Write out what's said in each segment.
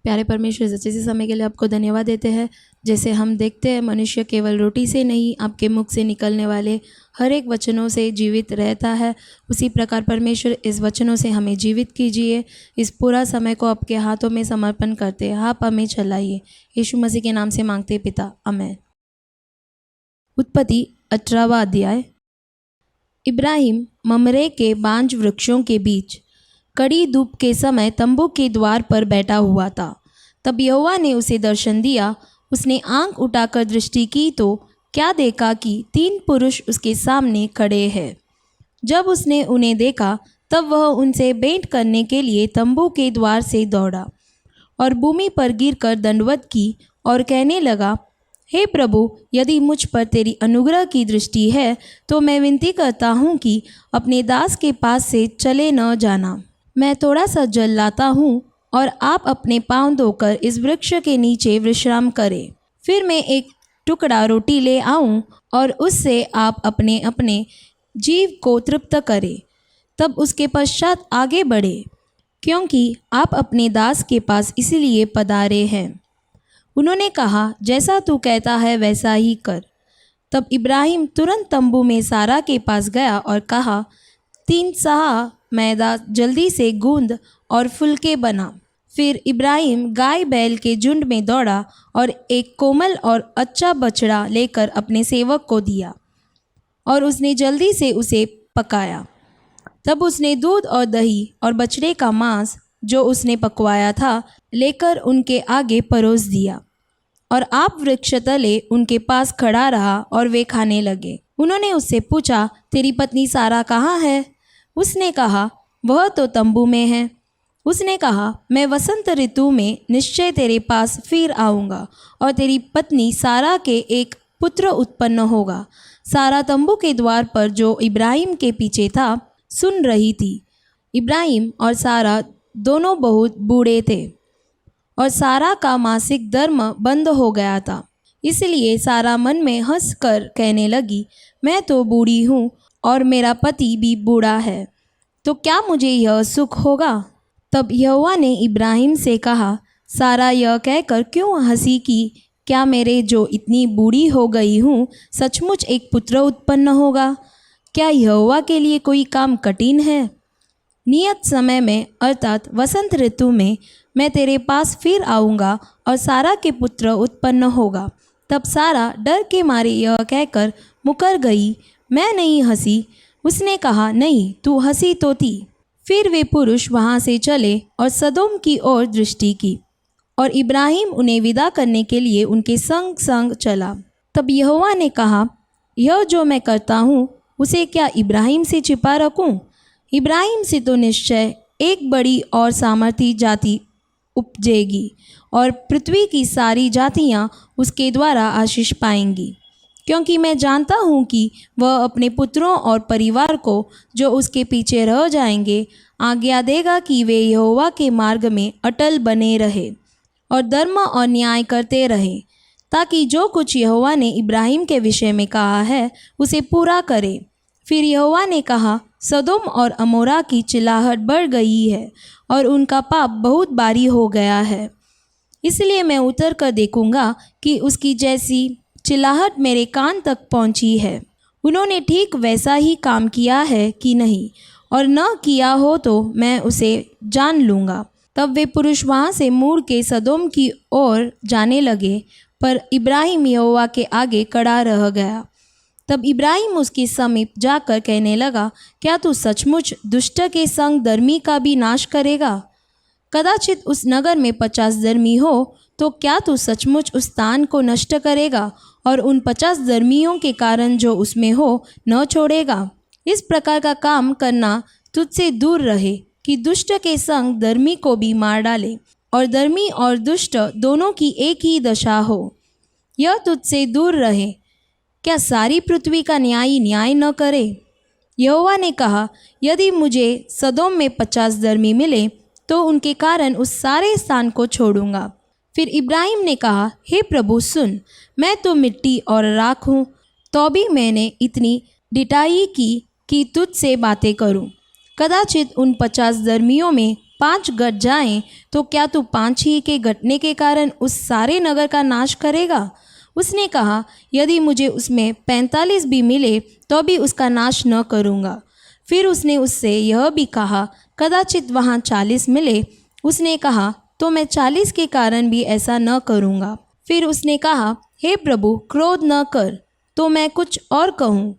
प्यारे परमेश्वर, इस अच्छे से समय के लिए आपको धन्यवाद देते हैं। जैसे हम देखते हैं, मनुष्य केवल रोटी से नहीं, आपके मुख से निकलने वाले हर एक वचनों से जीवित रहता है। उसी प्रकार परमेश्वर, इस वचनों से हमें जीवित कीजिए। इस पूरा समय को आपके हाथों में समर्पण करते हैं, आप हमें चलाइए। यीशु मसीह के नाम से मांगते पिता, आमीन। उत्पत्ति 18वां अध्याय। इब्राहिम ममरे के बांज वृक्षों के बीच कड़ी धूप के समय तंबू के द्वार पर बैठा हुआ था। तब यहोवा ने उसे दर्शन दिया। उसने आंख उठाकर दृष्टि की तो क्या देखा कि 3 पुरुष उसके सामने खड़े हैं। जब उसने उन्हें देखा तब वह उनसे भेंट करने के लिए तंबू के द्वार से दौड़ा और भूमि पर गिरकर दंडवत की और कहने लगा, हे प्रभु, यदि मुझ पर तेरी अनुग्रह की दृष्टि है तो मैं विनती करता हूँ कि अपने दास के पास से चले न जाना। मैं थोड़ा सा जल लाता हूँ और आप अपने पाँव धोकर इस वृक्ष के नीचे विश्राम करें। फिर मैं एक टुकड़ा रोटी ले आऊँ और उससे आप अपने अपने जीव को तृप्त करें। तब उसके पश्चात आगे बढ़े, क्योंकि आप अपने दास के पास इसीलिए पधारे हैं। उन्होंने कहा, जैसा तू कहता है वैसा ही कर। तब इब्राहिम तुरंत तंबू में सारा के पास गया और कहा, 3 सहा मैदा जल्दी से गूंद और फुलके बना। फिर इब्राहिम गाय बैल के झुंड में दौड़ा और एक कोमल और अच्छा बछड़ा लेकर अपने सेवक को दिया और उसने जल्दी से उसे पकाया। तब उसने दूध और दही और बछड़े का मांस जो उसने पकवाया था लेकर उनके आगे परोस दिया और आप वृक्ष तले उनके पास खड़ा रहा और वे खाने लगे। उन्होंने उससे पूछा, तेरी पत्नी सारा कहाँ है? उसने कहा, वह तो तंबू में है। उसने कहा, मैं वसंत ऋतु में निश्चय तेरे पास फिर आऊँगा और तेरी पत्नी सारा के एक पुत्र उत्पन्न होगा। सारा तंबू के द्वार पर जो इब्राहिम के पीछे था सुन रही थी। इब्राहिम और सारा दोनों बहुत बूढ़े थे और सारा का मासिक धर्म बंद हो गया था। इसलिए सारा मन में हंस कर कहने लगी, मैं तो बूढ़ी हूँ और मेरा पति भी बूढ़ा है, तो क्या मुझे यह सुख होगा? तब यहोवा ने इब्राहिम से कहा, सारा यह कहकर क्यों हंसी कि क्या मेरे जो इतनी बूढ़ी हो गई हूँ सचमुच एक पुत्र उत्पन्न होगा? क्या यहोवा के लिए कोई काम कठिन है? नियत समय में अर्थात वसंत ऋतु में मैं तेरे पास फिर आऊँगा और सारा के पुत्र उत्पन्न होगा। तब सारा डर के मारे यह कहकर मुकर गई, मैं नहीं हंसी। उसने कहा, नहीं, तू हंसी तो थी। फिर वे पुरुष वहाँ से चले और सदोम की ओर दृष्टि की और इब्राहिम उन्हें विदा करने के लिए उनके संग संग चला। तब यहोवा ने कहा, यह जो मैं करता हूँ उसे क्या इब्राहिम से छिपा रखूँ? इब्राहिम से तो निश्चय एक बड़ी और सामर्थी जाति उपजेगी और पृथ्वी की सारी जातियाँ उसके द्वारा आशीष पाएंगी, क्योंकि मैं जानता हूँ कि वह अपने पुत्रों और परिवार को जो उसके पीछे रह जाएंगे आज्ञा देगा कि वे यहोवा के मार्ग में अटल बने रहे और धर्म और न्याय करते रहे, ताकि जो कुछ यहोवा ने इब्राहिम के विषय में कहा है उसे पूरा करे। फिर यहोवा ने कहा, सदोम और अमोरा की चिल्लाहट बढ़ गई है और उनका पाप बहुत भारी हो गया है, इसलिए मैं उतर कर देखूँगा कि उसकी जैसी चिल्लाहट मेरे कान तक पहुँची है। उन्होंने ठीक वैसा ही काम किया है कि नहीं, और न किया हो तो मैं उसे जान लूँगा। तब वे पुरुष वहाँ से मुड़ के सदोम की ओर जाने लगे, पर इब्राहिम यहोवा के आगे खड़ा रह गया। तब इब्राहिम उसके समीप जाकर कहने लगा, क्या तू सचमुच दुष्ट के संग धर्मी का भी नाश करेगा? कदाचित उस नगर में 50 धर्मी हो तो क्या तू सचमुच उस स्थान को नष्ट करेगा और उन 50 धर्मियों के कारण जो उसमें हो न छोड़ेगा? इस प्रकार का काम करना तुझसे दूर रहे कि दुष्ट के संग धर्मी को भी मार डाले और धर्मी और दुष्ट दोनों की एक ही दशा हो। यह तुझसे दूर रहे। क्या सारी पृथ्वी का न्यायी न्याय न करे? यहोवा ने कहा, यदि मुझे सदोम में 50 धर्मी मिले तो उनके कारण उस सारे स्थान को छोड़ूंगा। फिर इब्राहिम ने कहा, हे प्रभु सुन, मैं तो मिट्टी और राख हूँ, तो भी मैंने इतनी डिटाई की कि तुझसे बातें करूँ। कदाचित उन 50 धर्मियों में 5 घट जाएं, तो क्या तू 5 ही के घटने के कारण उस सारे नगर का नाश करेगा? उसने कहा, यदि मुझे उसमें 45 भी मिले तो भी उसका नाश न करूँगा। फिर उसने उससे यह भी कहा, कदाचित वहाँ 40 मिले। उसने कहा, तो मैं 40 के कारण भी ऐसा न करूँगा। फिर उसने कहा, हे प्रभु, क्रोध न कर, तो मैं कुछ और कहूँ।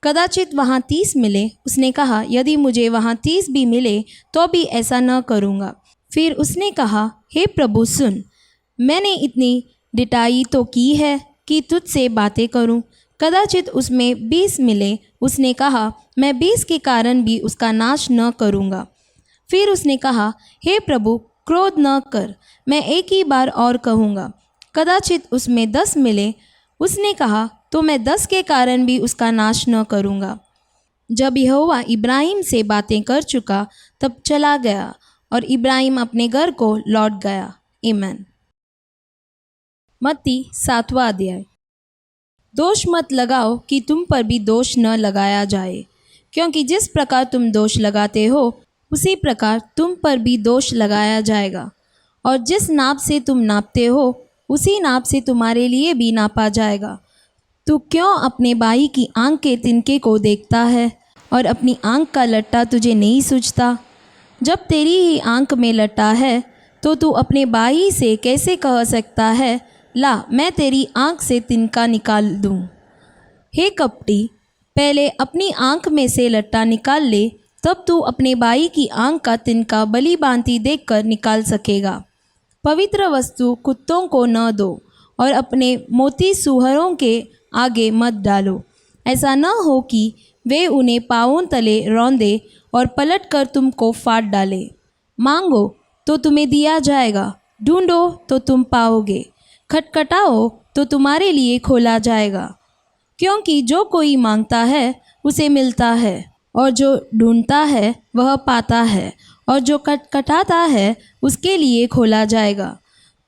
कदाचित वहाँ 30 मिले। उसने कहा, यदि मुझे वहाँ 30 भी मिले तो भी ऐसा न करूँगा। फिर उसने कहा, हे प्रभु सुन, मैंने इतनी डिटाई तो की है कि तुझसे बातें करूं। कदाचित उसमें 20 मिले। उसने कहा, मैं 20 के कारण भी उसका नाश न करूंगा। फिर उसने कहा, हे प्रभु, क्रोध न कर, मैं एक ही बार और कहूँगा। कदाचित उसमें 10 मिले। उसने कहा, तो मैं 10 के कारण भी उसका नाश न करूँगा। जब यहोवा इब्राहिम से बातें कर चुका तब चला गया और इब्राहिम अपने घर को लौट गया। आमीन। मत्ती 7वां अध्याय। दोष मत लगाओ कि तुम पर भी दोष न लगाया जाए, क्योंकि जिस प्रकार तुम दोष लगाते हो उसी प्रकार तुम पर भी दोष लगाया जाएगा, और जिस नाप से तुम नापते हो उसी नाप से तुम्हारे लिए भी नापा जाएगा। तू क्यों अपने भाई की आंख के तिनके को देखता है और अपनी आंख का लट्टा तुझे नहीं सूझता? जब तेरी ही आंख में लट्टा है तो तू अपने भाई से कैसे कह सकता है, ला मैं तेरी आंख से तिनका निकाल दूं? हे कपटी, पहले अपनी आंख में से लट्टा निकाल ले, तब तू अपने भाई की आंख का तिनका भली भांति देखकर निकाल सकेगा। पवित्र वस्तु कुत्तों को न दो और अपने मोती सूअरों के आगे मत डालो, ऐसा न हो कि वे उन्हें पाँवों तले रौंदे और पलटकर तुमको फाड़ डाले। मांगो तो तुम्हें दिया जाएगा, ढूंढो तो तुम पाओगे, खटखटाओ तो तुम्हारे लिए खोला जाएगा। क्योंकि जो कोई मांगता है उसे मिलता है, और जो ढूंढता है वह पाता है, और जो खटखटाता है उसके लिए खोला जाएगा।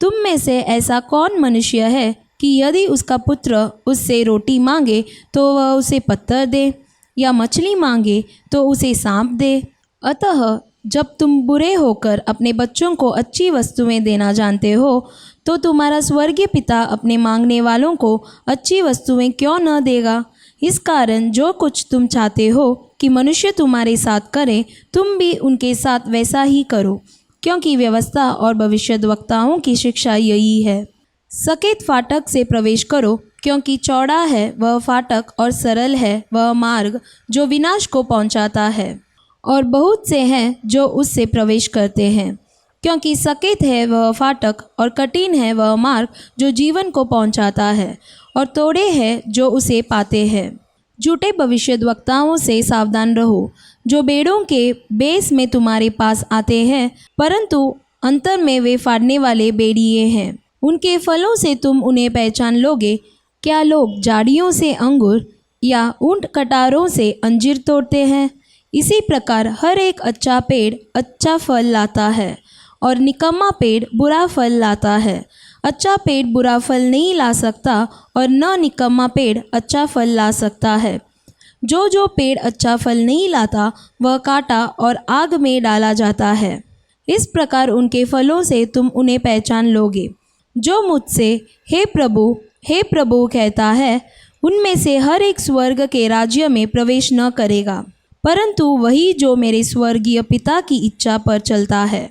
तुम में से ऐसा कौन मनुष्य है कि यदि उसका पुत्र उससे रोटी मांगे तो वह उसे पत्थर दे, या मछली मांगे तो उसे सांप दे? अतः जब तुम बुरे होकर अपने बच्चों को अच्छी वस्तुएं देना जानते हो, तो तुम्हारा स्वर्गीय पिता अपने मांगने वालों को अच्छी वस्तुएं क्यों न देगा? इस कारण जो कुछ तुम चाहते हो कि मनुष्य तुम्हारे साथ करे, तुम भी उनके साथ वैसा ही करो, क्योंकि व्यवस्था और भविष्यद्वक्ताओं की शिक्षा यही है। सकेत फाटक से प्रवेश करो, क्योंकि चौड़ा है वह फाटक और सरल है वह मार्ग जो विनाश को पहुंचाता है, और बहुत से हैं जो उससे प्रवेश करते हैं। क्योंकि सकेत है वह फाटक और कठिन है वह मार्ग जो जीवन को पहुंचाता है, और थोड़े हैं जो उसे पाते हैं। झूठे भविष्यद्वक्ताओं से सावधान रहो, जो भेड़ों के बेस में तुम्हारे पास आते हैं, परंतु अंतर में वे फाड़ने वाले भेड़िए हैं। उनके फलों से तुम उन्हें पहचान लोगे। क्या लोग झाड़ियों से अंगूर या ऊंट कटारों से अंजीर तोड़ते हैं? इसी प्रकार हर एक अच्छा पेड़ अच्छा फल लाता है, और निकम्मा पेड़ बुरा फल लाता है। अच्छा पेड़ बुरा फल नहीं ला सकता, और न निकम्मा पेड़ अच्छा फल ला सकता है। जो पेड़ अच्छा फल नहीं लाता वह काटा और आग में डाला जाता है। इस प्रकार उनके फलों से तुम उन्हें पहचान लोगे। जो मुझसे हे प्रभु कहता है, उनमें से हर एक स्वर्ग के राज्य में प्रवेश न करेगा, परंतु वही जो मेरे स्वर्गीय पिता की इच्छा पर चलता है।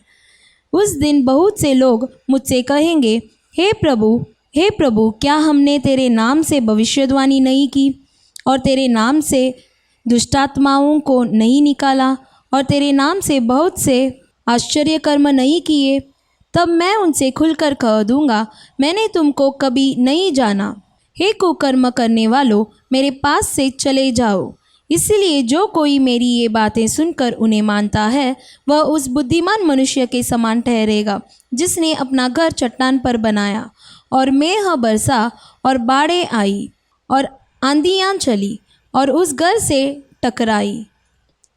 उस दिन बहुत से लोग मुझसे कहेंगे, हे प्रभु, क्या हमने तेरे नाम से भविष्यवाणी नहीं की, और तेरे नाम से दुष्टात्माओं को नहीं निकाला, और तेरे नाम से बहुत से आश्चर्य कर्म नहीं किए? तब मैं उनसे खुलकर कह दूंगा, मैंने तुमको कभी नहीं जाना। हे कुकर्म करने वालों, मेरे पास से चले जाओ। इसलिए जो कोई मेरी ये बातें सुनकर उन्हें मानता है, वह उस बुद्धिमान मनुष्य के समान ठहरेगा जिसने अपना घर चट्टान पर बनाया, और मेंह बरसा और बाढ़ें आई और आंधियाँ चली और उस घर से टकराई।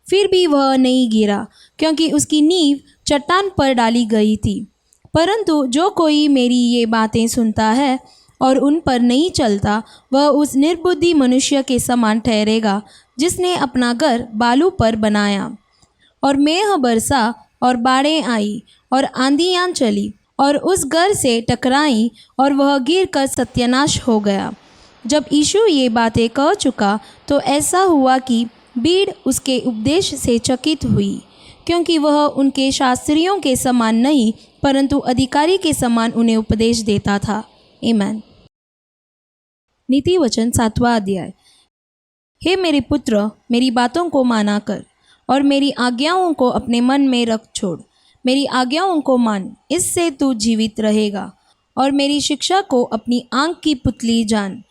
फिर भी वह नहीं गिरा, क्योंकि उसकी नींव चट्टान पर डाली गई थी। परंतु जो कोई मेरी ये बातें सुनता है और उन पर नहीं चलता, वह उस निर्बुद्धि मनुष्य के समान ठहरेगा जिसने अपना घर बालू पर बनाया, और मेंह बरसा और बाढ़ें आई और आंधियाँ चली और उस घर से टकराई और वह गिर कर सत्यानाश हो गया। जब यीशु ये बातें कह चुका तो ऐसा हुआ कि भीड़ उसके उपदेश से चकित हुई, क्योंकि वह उनके शास्त्रियों के समान नहीं परंतु अधिकारी के समान उन्हें उपदेश देता था। आमीन। नीति वचन 7वां अध्याय। हे मेरे पुत्र, मेरी बातों को माना कर और मेरी आज्ञाओं को अपने मन में रख छोड़। मेरी आज्ञाओं को मान, इससे तू जीवित रहेगा, और मेरी शिक्षा को अपनी आँख की पुतली जान।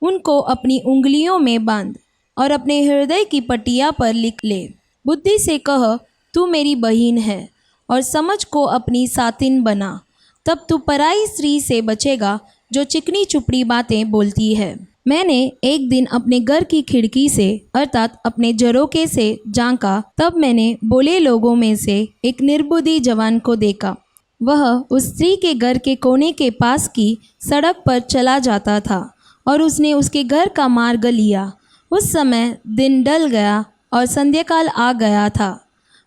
उनको अपनी उंगलियों में बांध और अपने हृदय की पटिया पर लिख ले। बुद्धि से कह, तू मेरी बहन है, और समझ को अपनी सातिन बना। तब तू पराई स्त्री से बचेगा जो चिकनी चुपड़ी बातें बोलती है। मैंने एक दिन अपने घर की खिड़की से अर्थात अपने झरोखे से झांका, तब मैंने बोले लोगों में से एक निर्बुद्धि जवान को देखा। वह उस स्त्री के घर के कोने के पास की सड़क पर चला जाता था और उसने उसके घर का मार्ग लिया। उस समय दिन ढल गया और संध्याकाल आ गया था,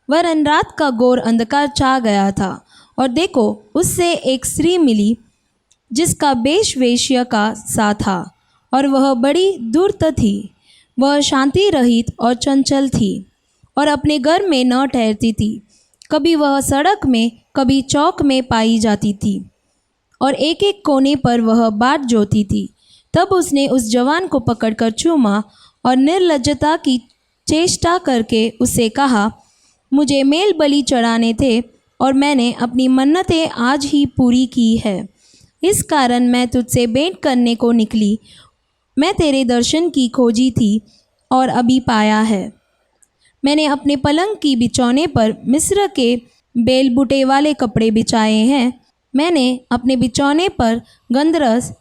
वरन रात का घोर अंधकार छा गया था। और देखो, उससे एक स्त्री मिली जिसका वेश वेश्या का सा था, और वह बड़ी धूर्त थी। वह शांति रहित और चंचल थी और अपने घर में न ठहरती थी। कभी वह सड़क में, कभी चौक में पाई जाती थी, और एक एक कोने पर वह बाट जोती थी। तब उसने उस जवान को पकड़कर चूमा और निर्लज्जता की चेष्टा करके उससे कहा, मुझे मेल बलि चढ़ाने थे और मैंने अपनी मन्नतें आज ही पूरी की है। इस कारण मैं तुझसे भेंट करने को निकली। मैं तेरे दर्शन की खोजी थी और अभी पाया है। मैंने अपने पलंग की बिछौने पर मिस्र के बेल बूटे वाले कपड़े बिछाए हैं। मैंने अपने बिछौने पर गंधरस,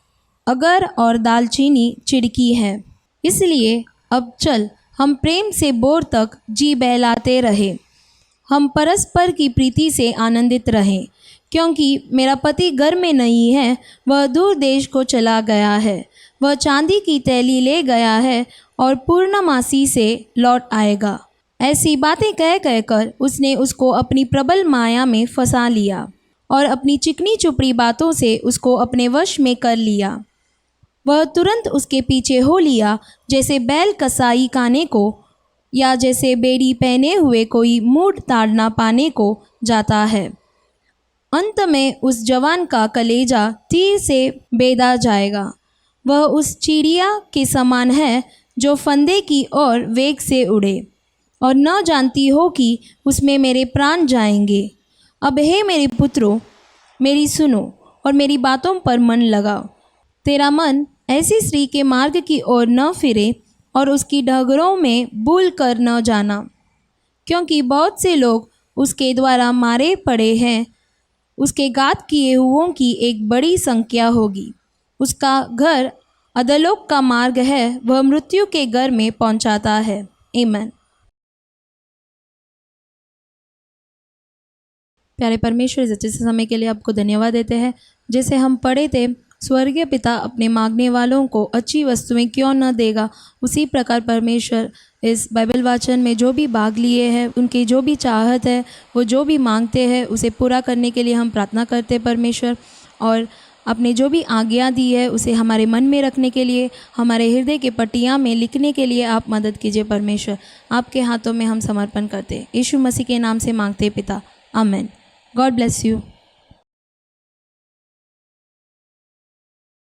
अगर और दालचीनी छिड़की है। इसलिए अब चल, हम प्रेम से भोर तक जी बहलाते रहे। हम परस्पर की प्रीति से आनंदित रहें, क्योंकि मेरा पति घर में नहीं है, वह दूर देश को चला गया है। वह चांदी की तैली ले गया है और पूर्णमासी से लौट आएगा। ऐसी बातें कह कहकर उसने उसको अपनी प्रबल माया में फंसा लिया और अपनी चिकनी चुपड़ी बातों से उसको अपने वश में कर लिया। वह तुरंत उसके पीछे हो लिया, जैसे बैल कसाई खाने को या जैसे बेड़ी पहने हुए कोई मूठ ताड़ना पाने को जाता है। अंत में उस जवान का कलेजा तीर से बेधा जाएगा। वह उस चिड़िया के समान है जो फंदे की ओर वेग से उड़े और न जानती हो कि उसमें मेरे प्राण जाएंगे। अब हे मेरे पुत्रों, मेरी सुनो और मेरी बातों पर मन लगाओ। तेरा मन ऐसी स्त्री के मार्ग की ओर न फिरे और उसकी डगरों में भूल कर न जाना, क्योंकि बहुत से लोग उसके द्वारा मारे पड़े हैं। उसके घात किए हुओं की एक बड़ी संख्या होगी। उसका घर अधोलोक का मार्ग है, वह मृत्यु के घर में पहुंचाता है। आमीन। प्यारे परमेश्वर, इस अच्छे से समय के लिए आपको धन्यवाद देते हैं। जैसे हम पढ़े थे, स्वर्गीय पिता अपने मांगने वालों को अच्छी वस्तुएं क्यों न देगा, उसी प्रकार परमेश्वर इस बाइबल वाचन में जो भी भाग लिए हैं, उनकी जो भी चाहत है, वो जो भी मांगते हैं, उसे पूरा करने के लिए हम प्रार्थना करते हैं परमेश्वर। और आपने जो भी आज्ञा दी है उसे हमारे मन में रखने के लिए, हमारे हृदय के पटिया में लिखने के लिए आप मदद कीजिए परमेश्वर। आपके हाथों में हम समर्पण करते हैं, यीशु मसीह के नाम से मांगते पिता, आमीन। God bless you.